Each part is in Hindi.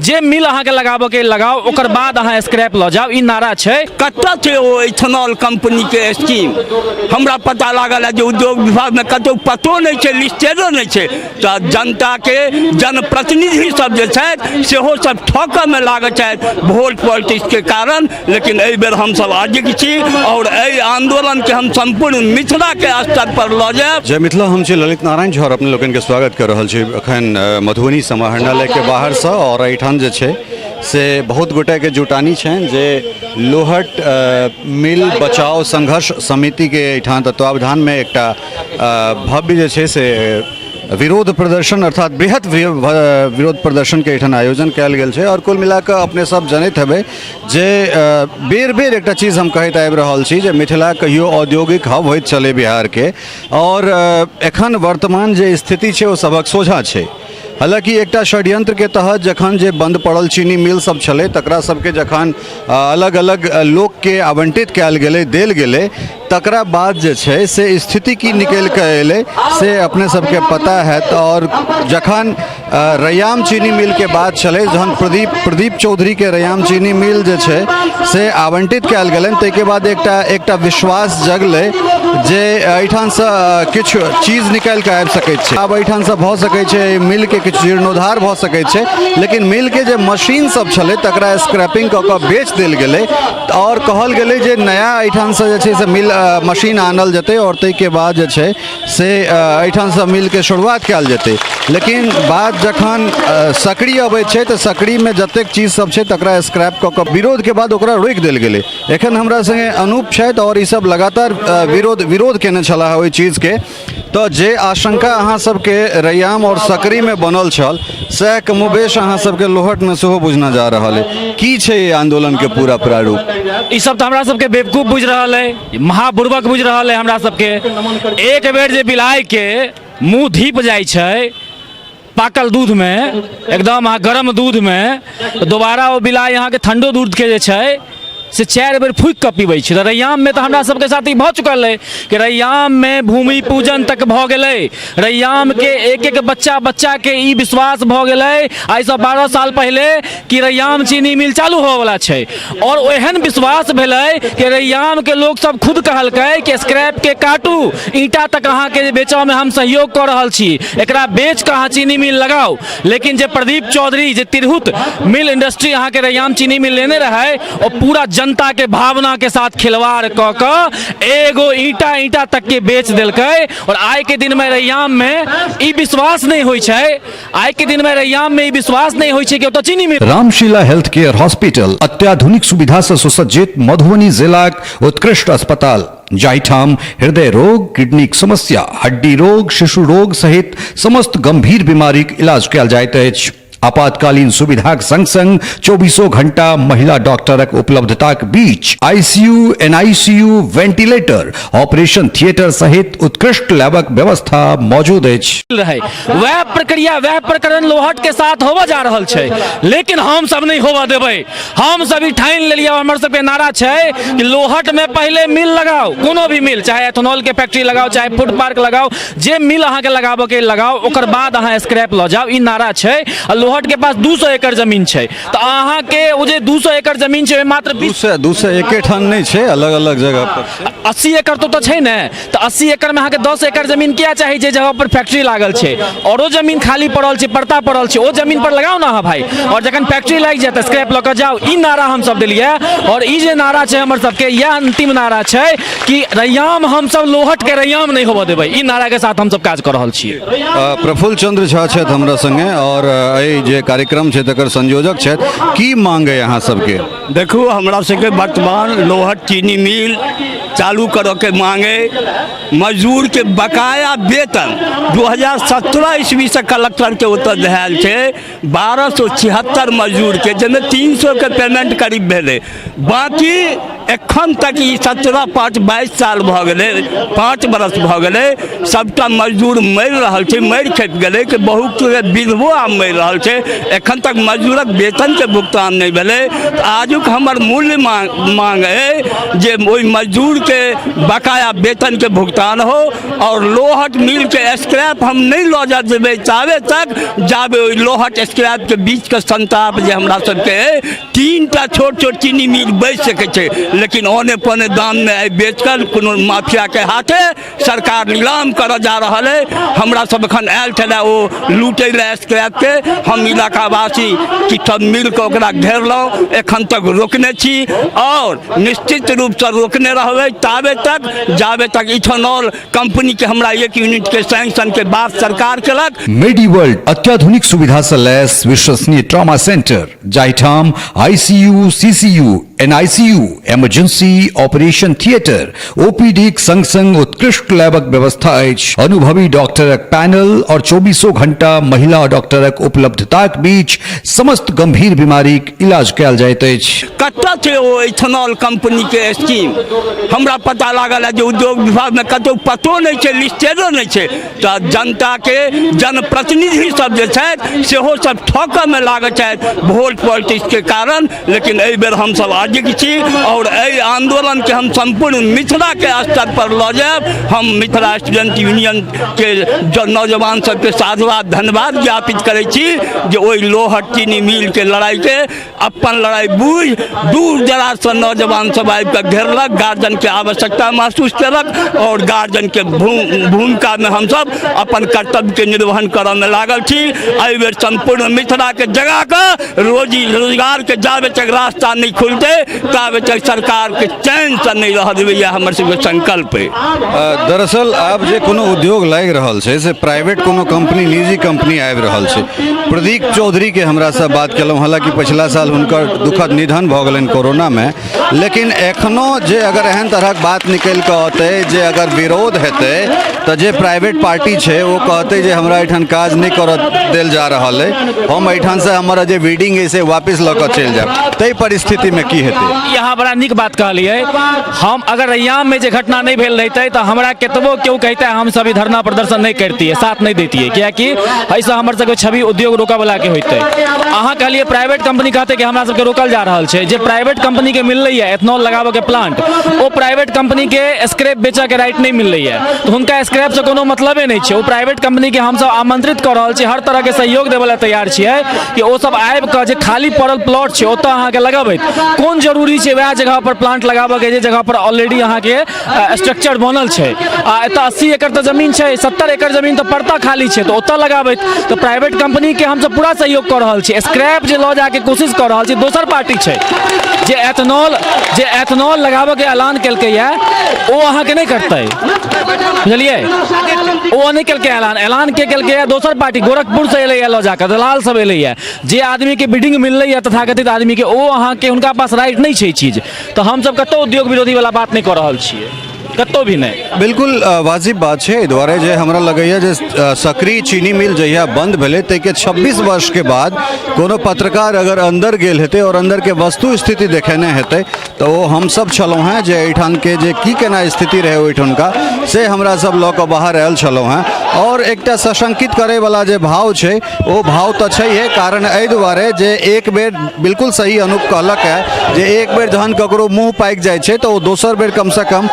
जे मिल अहाँ के लगाबो के लगाओ, ओकर बाद अहाँ स्क्रैप ल जाओ, ई नारा छै। कतऽ छै ओ इथेनॉल कंपनी के स्कीम? हमरा पता लागल है जे उद्योग विभाग में कतौ पतो नहीं छै, लिस्टेडो नहीं छै। तो जनता के जनप्रतिनिधि सब जे छै सेहो सब ठोकर में लागल छै वोट पॉलिटिक्स के कारण। लेकिन एहि बेर हम सब अडिग छी और एहि आंदोलन के हम संपूर्ण मिथिला के स्तर पर ल जाएब। जय मिथिला, हम छी ललित नारायण झा और अपने लोगन के स्वागत कर रहल छी अखन मधुबनी समाहरणालय के बाहर से। और एहिठाम जे छै से बहुत गोटे के जुटानी छनि जे लोहट मिल बचाओ संघर्ष समिति के एहिठाम तत्वावधान में एकटा भव्य जे छै से विरोध प्रदर्शन अर्थात बृहत विरोध प्रदर्शन के एहिठाम आयोजन कयल गेल छै। और कुल मिला कऽ अपने सब जनैत हेबै जे बेर बेर एकटा चीज हम कहैत आबि रहल छी जे मिथिला कहियो औद्योगिक हब होइत चले बिहार के। और एखन वर्तमान जे स्थिति छै ओ सबक सोझा छै। हालांकि एकटा षड्यंत्र के तहत जखन जे बंद पड़ल चीनी मिल सब छलै तकरा सबके जखन अलग अलग लोक के आवंटित कयल गेलै, देल गेलै, तकरा बाद जे छै से स्थिति की निकलि कऽ एलै से अपने सबके पता हैत। और जखन रैयाम चीनी मिल के बात छलै, जहन प्रदीप चौधरी के रैयाम चीनी मिल जे छै से आवंटित कयल गेलनि, ताहिके बाद एकटा विश्वास जगलै जे एहिठामसँ किछु चीज निकालि कऽ आबि सकैत छै। आब एहिठामसँ भऽ सकैत छै मिल के किछु जीर्णोद्धार भऽ सकैत छै, लेकिन मिल के जे मशीन सब छलै तकरा स्क्रैपिंग कऽ कऽ बेच देल गेलै। और कहल गेलै जे नया एहिठामसँ जे छै से मिल मशीन आनल जेतै और ताहिके बाद जे छै से एहिठामसँ मिल के शुरुआत कयल जेतै। लेकिन बात जखन सकड़ी अबैत छै तऽ सकड़ीमे जतेक चीज सब छै तकरा स्क्रैप कऽ कऽ विरोध के बाद ओकरा रोकि देल गेलै। एखन हमरा संगे अनूप छथि और ई सब लगातार विरोध केने छलाह ओहि चीज के। तो जे आशंका अहाँ सबके रैयाम और सकरी में बनल छल सएह कमोबेश अहाँ सबके लोहट में सेहो बुझना जा रहल है। की छै आंदोलन के पूरा प्रारूप? ई सब तो हमरा सबके बेवकूफ बुझ रहल है, महाबुर्बक बुझ रहल है। हमरा सबके एक बेर जे बिलाइ के मुंह धीप जाइ छै पाकल दूध में, एकदम अहाँ गरम दूध में, दोबारा वो बिलाइ यहाँ के ठंडो दूध के जे छै से 4 बेर फूक कऽ पीबै छै। रैयाम में तो हमरा सबके साथ ई भऽ चुकल है कि रैयाम में भूमि पूजन तक भऽ गेलै। रैयाम के एक बच्चा के ई विश्वास भऽ गेलै आइ से 12 साल पहले कि रैयाम चीनी मिल चालू होवे वाला छै। और एहन विश्वास भेलै कि रैयाम के लोग सब खुद कहलकै कि स्क्रैप के काटू, ईंटा तक अहाँ के बेचऽ में हम सहयोग कऽ रहल छी, एकरा बेच कऽ अहाँ चीनी मिल लगाओ। लेकिन जे प्रदीप चौधरी जे तिरहुत मिल इंडस्ट्री अहाँ के रैयाम चीनी मिल लेने रहे और पूरा जनता के भावना के साथ खिलवाड़ क के एगो ईंटा तक के बेच देलकै। और आइ के दिन में रैयाम में ई विश्वास नहीं होई छै, आइ के दिन में रैयाम में ई विश्वास नहीं होई छै कि ओतऽ चीनी मिल। रामशिला हेल्थ केयर हॉस्पिटल अत्याधुनिक सुविधा से सुसज्जित मधुबनी जिलाक उत्कृष्ट अस्पताल जाहिठाम हृदय रोग, किडनीक समस्या, हड्डी रोग, शिशु रोग सहित समस्त गंभीर बीमारीक इलाज कयल जाइत अछि। आपातकालीन सुविधाक संग संग 24 घंटा महिला डॉक्टरक उपलब्धताक बीच ICU, NICU, ventilator, operation theatre सहित उत्कृष्ट लैबक व्यवस्था मौजूद अछि। वह प्रक्रिया वह प्रकरण लोहट के साथ होवा जा रहल छै, लेकिन हम सब नहीं होवा देबै। हम सब ठान लेलिए, हमर सबके नारा छै कि लोहट में पहले मिल लगाओ, कोनो भी मिल, चाहे एथेनॉल के फैक्ट्री लगाओ, चाहे फूड पार्क लगाओ, जे मिल अहाँ के लगाबो के लगाओ, ओकर बाद अहाँ स्क्रैप ल जाओ, ई नारा छै। लोहट के पास 200 एकड़ जमीन छै, तो अहाँ के वो जे 200 एकड़ जमीन छै मात्र 200 एके ठाम नहीं छै, अलग अलग जगह पर 80 एकड़ तो छै ने। तो 80 एकड़ में अहाँ के 10 एकड़ जमीन क्या चाहिए जे जगह पर फैक्ट्री लागल छै, और वो जमीन खाली पड़ल छै, पड़ता पड़ल छै, वो जमीन पर लगाओ ना भाई। और जखन फैक्ट्री लाग जाए त स्क्रैप ल के जाओ, ई नारा हम सब देलिए। और ई जे नारा छै हमर सबके, यह अंतिम नारा छै कि रैयाम हम सब लोहट के रैयाम नहीं होबे देबै। ई नारा के साथ हम सब काज कर रहल छियै। प्रफुल्ल चंद्र झा छथि हमरा संगे और जे कार्यक्रम छै तकर संयोजक छथि। की मांग है अहाँ सबके? देखू, हमरा सबके वर्तमान लोहट चीनी मिल चालू करऽ के मांगे, मजदूर के बकाया वेतन 2017 ईस्वी से कलेक्टर के उत्तर देल छै 1276 मजदूर के, जिसमें 300 के पेमेंट करीब भेले, बाकी एखन तक ई 17-5-22 साल भऽ गेलै, 5 बरस भऽ गेलै, सबटा मजदूर मरि रहल छै, मरि खेप गेलै कि बहुत विधवो आब मरि रहल छै, एखन तक मजदूरक वेतनके भुगतान नहीं भेलै। आजुक हमर मूल्य मांग है जे ओहि मजदूरके बकाया वेतनके भुगतान हो और लोहट मिल के स्क्रैप हम नहीं लऽ जा देबै ताबे तक जाबे ओहि लोहट स्क्रैप के बीच के संताप जे हमरा सबके 3टा छोट छोट चीनी मिल बैच सकै छै, लेकिन औने पौने दाम में आई बेचकर कोनो माफिया के हाथे सरकार नीलाम कर जा रहा है। हमरा सब एखन आयल छलै ओ लूटै लए स्क्रैप के, हम इलाकावासी की सब मिल के ओकरा घेरलहुँ, एखन तक रोकने छी और निश्चित रूप से रोकने रहबै ताबे तक जाबे तक इथेनॉल कंपनी के हमरा 1 यूनिट के सैंक्शन के बात सरकार केलक। मेडीवर्ल्ड अत्याधुनिक सुविधा से लैस विश्वसनीय ट्रॉमा सेंटर जाहिठाम ICU, CCU, NICU, emergency operation theatre, OPD संग संग उत्कृष्ट लैबक व्यवस्था अछि। अनुभवी डॉक्टरक पैनल और 24 घंटा महिला डॉक्टरक उपलब्धताक बीच समस्त गंभीर बीमारीक इलाज कयल जाइत अछि। कतऽ छै ओ इथेनॉल कंपनी के स्कीम? हमरा पता लागल है जे उद्योग विभाग में कतौ पतो नहीं छै, लिस्टेडो नहीं छै, तो जनता के जनप्रतिनिधि सब जे छथि सेहो सब ठोकऽ में लागल छथि वोट पॉलिटिक्स के कारण। लेकिन एहि बेर हम सब अडिग छी और एहि आंदोलन के हम संपूर्ण मिथिला के स्तर पर लऽ जायब। हम मिथिला स्टूडेंट यूनियन के जो नौजवान सबके साधुवाद धन्यवाद ज्ञापित करै छी जे ओहि लोहट चीनी मिल के लड़ाई के अपन लड़ाई बूझ दूर दराज से नौजवान सब आबि कऽ घेरलक, गार्जियन के आवश्यकता महसूस केलक और गार्जियन के भूमिका में हम सब अपन कर्तव्य के निर्वहन करऽ में लागल छी। एहि बेर संपूर्ण मिथिला के जगह के रोजी रोजगार के जाबे तक रास्ता नहीं खुलते ताबे तक सरकार के चैन से नहीं रह देबै, यह हमर सबके संकल्प है। दरअसल आब जे कोनो उद्योग लागि रहल छै से प्राइवेट कोनो कंपनी, निजी कंपनी आबि रहल छै। प्रदीप चौधरी के हमरा से बात केलहुँ, हालांकि पिछला साल हुनकर दुखद निधन भऽ गेलनि कोरोना में, लेकिन एखनो जे अगर एहन तरहक बात निकलि कऽ औतै जे अगर विरोध हेतै तऽ जे प्राइवेट पार्टी छै ओ कहतै जे हमरा एहिठाम काज नहीं करऽ देल जा रहल है, हम एहिठाम से हमर जे बिल्डिंग है से वापस लऽ कऽ चलि जायब, ताहि परिस्थिति में की हेतै? यहाँ बड़ा नीक बात कहलिए। हम अगर रैयाम में जे घटना नहीं भेल रहते तो हमरा केतबो क्यों कहते हम सभी धरना प्रदर्शन नहीं करती है, साथ नहीं देती है, क्या कि ऐसा हमर सबके छवि उद्योग रोका वाला के होते। अहाँ कहलिए प्राइवेट कंपनी कहते कि हमरा सबके रोकल जा रहल छै, जे प्राइवेट कंपनी के मिल रही है एथेनॉल लगाबे के प्लांट, वो प्राइवेट कंपनी के स्क्रैप बेचे के राइट नहीं मिल रही है, तो हुनका स्क्रैप से कोनो मतलबे नहीं छै। वो प्राइवेट कंपनी के हम सब आमंत्रित कर रहल छी, हर तरह के सहयोग देवे ला तैयार छियै कि वो सब आबि कऽ जे खाली पड़ल प्लॉट छै ओतऽ अहाँ के लगाबैत कोन जरूरी छै वएह जगह पर प्लांट लगाबे के जे जगह पर ऑलरेडी अहाँ के स्ट्रक्चर बनल छै। एतऽ 80 एकड़ तो जमीन छै, 70 एकड़ जमीन तो पड़ता खाली छै, तो ओतऽ लगाबैत तो प्राइवेट कंपनी के हम सब पूरा सहयोग कर रहल छी। स्क्रैप जे लऽ जाके कोशिश कर रहल छी दोसर पार्टी छै जे एथेनॉल लगाबे के ऐलान केलकै है ओ अहाँ के नहीं करतै, बुझलिए? ओ नहीं केलकै ऐलान के केलकै है दोसर पार्टी, गोरखपुर से एलै लऽ जाकर दलाल सब एलै है, जे आदमी के बिल्डिंग मिल रही है तथाकथित आदमी के ओ अहाँ के उनका पास राइट नहीं छै चीज। तो हम सब कतौ उद्योग विरोधी वाला बात नहीं कर रहल छियै, कतौ भी नहीं। बिल्कुल वाजिब बात छै। एहि दुआरे जे हमरा लगैया जे सकरी चीनी मिल जहिया बंद भेलै ताहिके 26 वर्ष के बाद कोनो पत्रकार अगर अंदर गेल हेतै और अंदर के वस्तु स्थिति देखेने हेतै तो वो हम सब छलहुँ हैं जे एहिठाम के जे की केना स्थिति रहे ओहिठामका से हमरा सब लऽ कऽ बाहर आयल छलहुँ हैं। और एकटा सशंकित करे वाला जे भाव छै ओ भाव तो छैहे, कारण एहि दुआरे जे एक बेर बिल्कुल सही अनूप कहलक है जे एक बेर जहन ककरो मुँह पाकि जाइ छै तो दोसर बेर कम से कम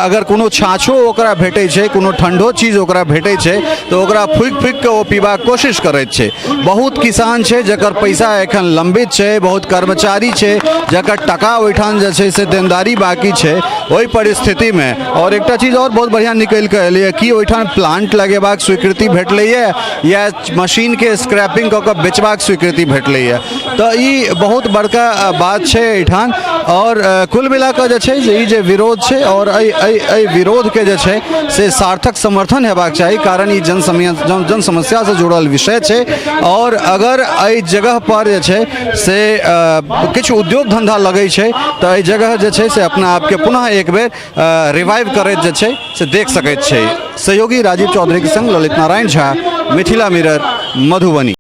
अगर कोनो छाछो ओकरा भेटै छै, कोनो ठंडो चीज ओकरा भेटै छै तो ओकरा फूकि फूकि के ओ पीबाक कोशिश करैत छै। बहुत किसान छै जकर पैसा एखन लंबित छै, बहुत कर्मचारी छै जकर टका ओहिठाम जे छै से देनदारी बाकी छै। ओहि परिस्थिति में और एकटा चीज और बहुत बढ़िया निकलि कऽ एलै कि ओहिठाम प्लांट लगेबाक स्वीकृति भेटलैए या मशीन के स्क्रैपिंग कऽ कऽ बेचबाक स्वीकृति भेटलैए, तो ई बहुत बड़का बात छै एहिठाम। और कुल मिला कऽ जे छै जे ई जे विरोध छै और एहि विरोध के जे छै से सार्थक समर्थन हेबाक चाही, कारण ई जन समस्या से जुड़ल विषय छै। और अगर एहि जगह पर जे छै से किछु उद्योग धंधा लगै छै तो एहि जगह जे छै से अपना आप के पुनः एक बेर रिवाइव करैत जे छै से देख सकैत छै। सहयोगी राजीव चौधरी के संग ललित नारायण झा, मिथिला मिरर, मधुबनी।